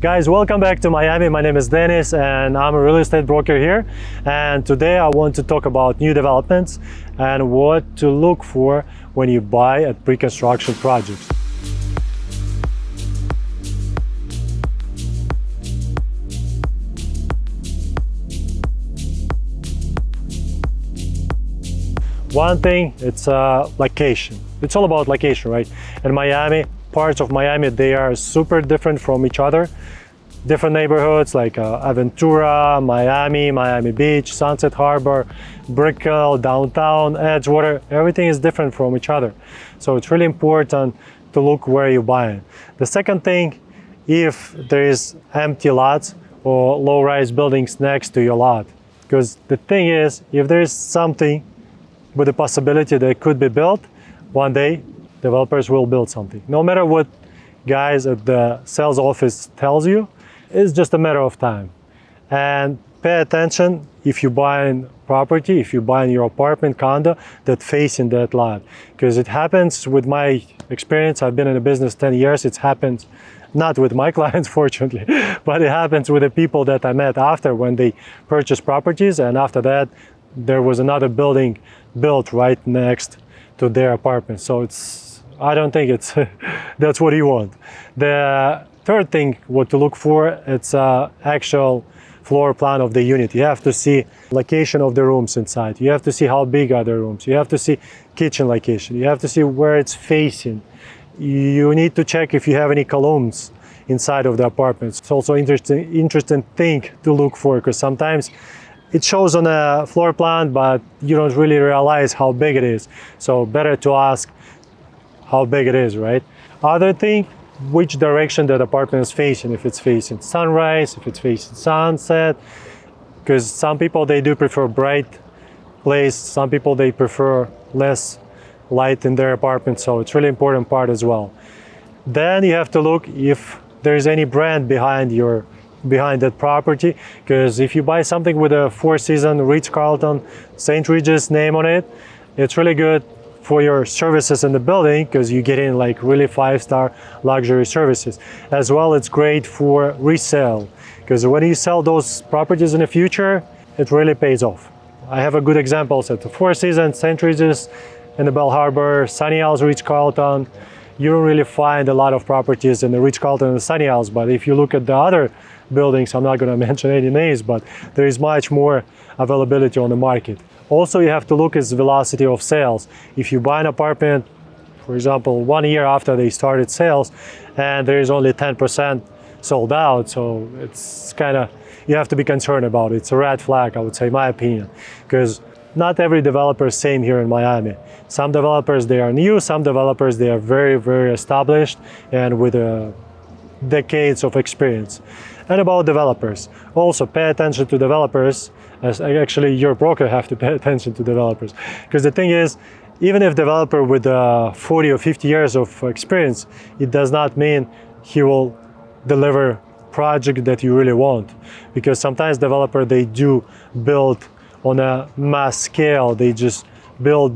Guys, welcome back to Miami. My name is Denis and I'm a real estate broker here. And today I want to talk about new developments and what to look for when you buy at pre-construction projects. One thing, it's location. It's all about location, right? In Miami, parts of Miami, they are super different from each other. Different neighborhoods like Aventura, Miami Beach, Sunset Harbor, Brickell, downtown, Edgewater, everything is different from each other. So it's really important to look where you're buying. The second thing, if there is empty lots or low-rise buildings next to your lot. Because the thing is, if there is something with the possibility that it could be built, one day developers will build something. No matter what guys at the sales office tells you, it's just a matter of time. And pay attention if you buy property, if you buy your apartment condo that facing that lot. Because it happens with my experience, I've been in the business 10 years, it happens not with my clients fortunately, but it happens with the people that I met after when they purchased properties, and after that there was another building built right next to their apartment. So I don't think it's that's what you want. The third thing what to look for, it's actual floor plan of the unit. You have to see location of the rooms inside. You have to see how big are the rooms. You have to see kitchen location. You have to see where it's facing. You need to check if you have any columns inside of the apartment. It's also interesting thing to look for, because sometimes it shows on a floor plan, but you don't really realize how big it is. So better to ask how big it is, right? Other thing, which direction that apartment is facing. If it's facing sunrise, if it's facing sunset. Because some people, they do prefer bright place. Some people, they prefer less light in their apartment. So it's really important part as well. Then you have to look if there's any brand behind that property, because if you buy something with a Four Seasons, Ritz-Carlton, St. Regis name on it, it's really good for your services in the building, because you get in like really 5-star luxury services. As well, it's great for resale, because when you sell those properties in the future, it really pays off. I have a good examples at the Four Seasons, St. Regis, in the Bell Harbor, Sunny Isles, Ritz-Carlton. You don't really find a lot of properties in the Ritz-Carlton and the Sunny Isles, but if you look at the other buildings, I'm not going to mention any names, but there is much more availability on the market. Also, you have to look at the velocity of sales. If you buy an apartment, for example, 1 year after they started sales, and there is only 10% sold out, so it's kind of, you have to be concerned about it. It's a red flag, I would say, in my opinion, because not every developer is same here in Miami. Some developers, they are new, some developers, they are very, very established and with decades of experience. And about developers, also pay attention to developers, as actually your broker have to pay attention to developers. Because the thing is, even if developer with 40 or 50 years of experience, it does not mean he will deliver project that you really want. Because sometimes developer, they do build on a mass scale, they just build,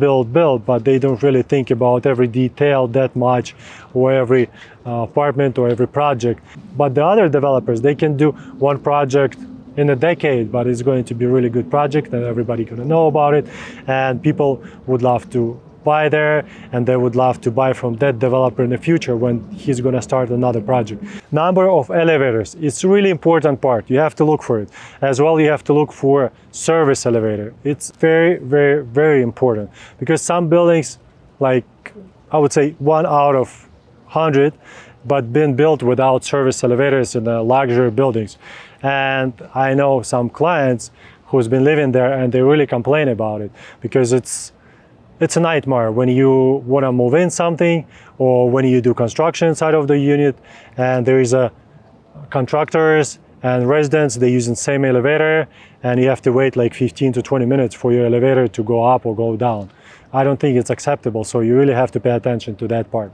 but they don't really think about every detail that much, or every apartment or every project. But the other developers, they can do one project in a decade, but it's going to be a really good project and everybody gonna know about it, and people would love to buy there, and they would love to buy from that developer in the future when he's gonna start another project. Number of elevators, it's a really important part. You have to look for it. As well, you have to look for service elevator. It's very, very, very important, because some buildings, like I would say 1 out of 100, but been built without service elevators in the luxury buildings. And I know some clients who's been living there and they really complain about it, because it's a nightmare when you want to move in something, or when you do construction inside of the unit and there is a contractors and residents, they use the same elevator, and you have to wait like 15 to 20 minutes for your elevator to go up or go down. I don't think it's acceptable, so you really have to pay attention to that part.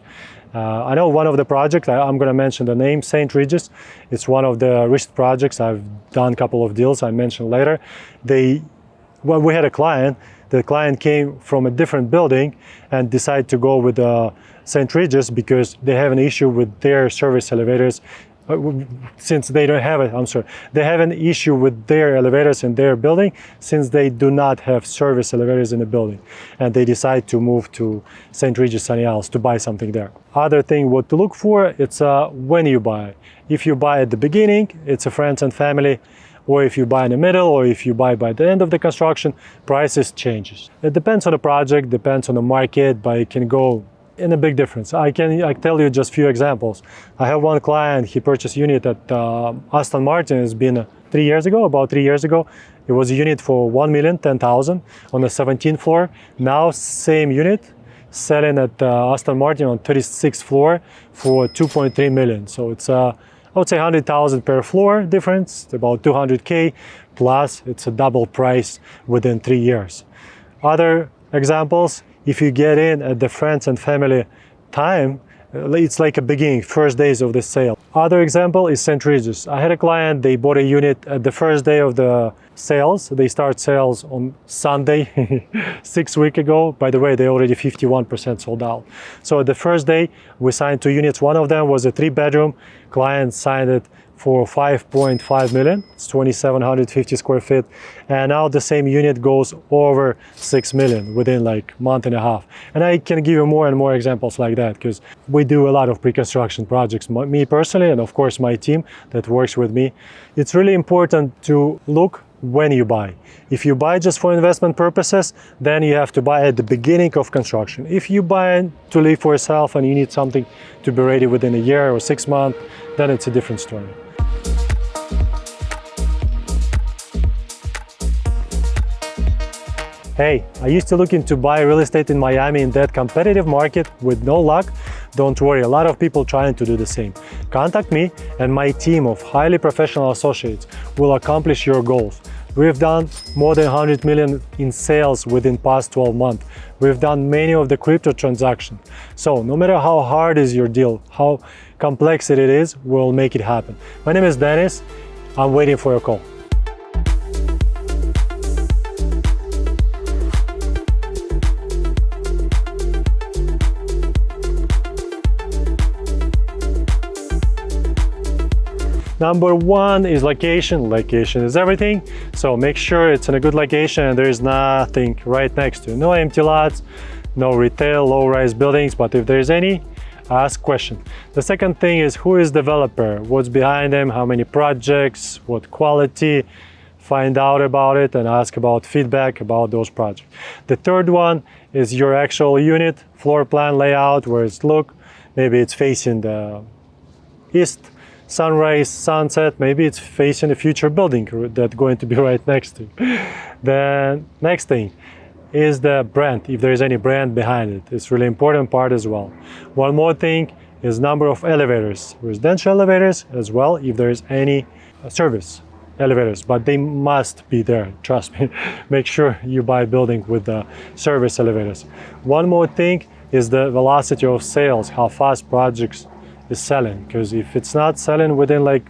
I know one of the projects, I'm going to mention the name, St. Regis. It's one of the recent projects. I've done a couple of deals I mentioned later. Well, we had a client. The client came from a different building and decided to go with St. Regis because they have an issue with their service elevators since they don't have it, I'm sorry, they have an issue with their elevators in their building since they do not have service elevators in the building, and they decide to move to St. Regis, Sunny Isles to buy something there. Other thing what to look for, it's when you buy. If you buy at the beginning, it's a friends and family, or if you buy in the middle, or if you buy by the end of the construction, prices changes. It depends on the project, depends on the market, but it can go in a big difference. I tell you just few examples. I have one client, he purchased a unit at Aston Martin. It's been about 3 years ago. It was a unit for 1,010,000 on the 17th floor. Now same unit selling at Aston Martin on 36th floor for 2.3 million. So it's I would say 100,000 per floor difference, about 200K, plus it's a double price within 3 years. Other examples, if you get in at the friends and family time, it's like a beginning, first days of the sale. Other example is St. Regis. I had a client, they bought a unit at the first day of the sales. They start sales on Sunday, 6 weeks ago. By the way, they already 51% sold out. So the first day, we signed 2 units. One of them was a 3-bedroom. Client signed it for 5.5 million. It's 2,750 square feet. And now the same unit goes over 6 million within like a month and a half. And I can give you more and more examples like that because we do a lot of pre-construction projects, me personally, and of course my team that works with me. It's really important to look when you buy. If you buy just for investment purposes, then you have to buy at the beginning of construction. If you buy to live for yourself and you need something to be ready within a year or 6 months, then it's a different story. Hey, I used to look into buy real estate in Miami in that competitive market with no luck. Don't worry, a lot of people trying to do the same. Contact me and my team of highly professional associates will accomplish your goals. We've done more than 100 million in sales within past 12 months. We've done many of the crypto transactions. So no matter how hard is your deal, how complex it is, we'll make it happen. My name is Denis. I'm waiting for your call. Number one is location. Location is everything. So make sure it's in a good location and there is nothing right next to you. No empty lots, no retail, low-rise buildings, but if there's any, ask question. The second thing is who is developer, what's behind them, how many projects, what quality. Find out about it and ask about feedback about those projects. The third one is your actual unit, floor plan layout, where it's look. Maybe it's facing the east, sunrise, sunset, maybe it's facing a future building that's going to be right next to you. The next thing is the brand, if there is any brand behind it. It's really important part as well. One more thing is number of elevators, residential elevators as well, if there is any service elevators, but they must be there, trust me. Make sure you buy a building with the service elevators. One more thing is the velocity of sales, how fast projects is selling, because if it's not selling within like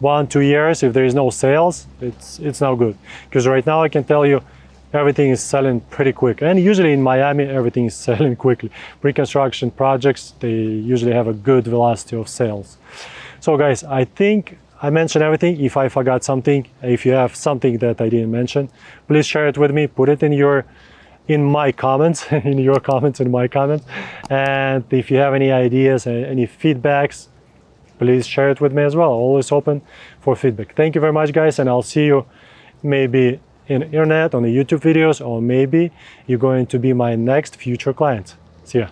1-2 years, if there is no sales, it's not good. Because right now I can tell you everything is selling pretty quick, and usually in Miami everything is selling quickly. Pre-construction projects, they usually have a good velocity of sales. So guys, I think I mentioned everything. If I forgot something, if you have something that I didn't mention, please share it with me, put it in my comments, in your comments, in my comments. And if you have any ideas, any feedbacks, please share it with me as well. Always open for feedback. Thank you very much, guys, and I'll see you maybe in internet, on the YouTube videos, or maybe you're going to be my next future client. See ya.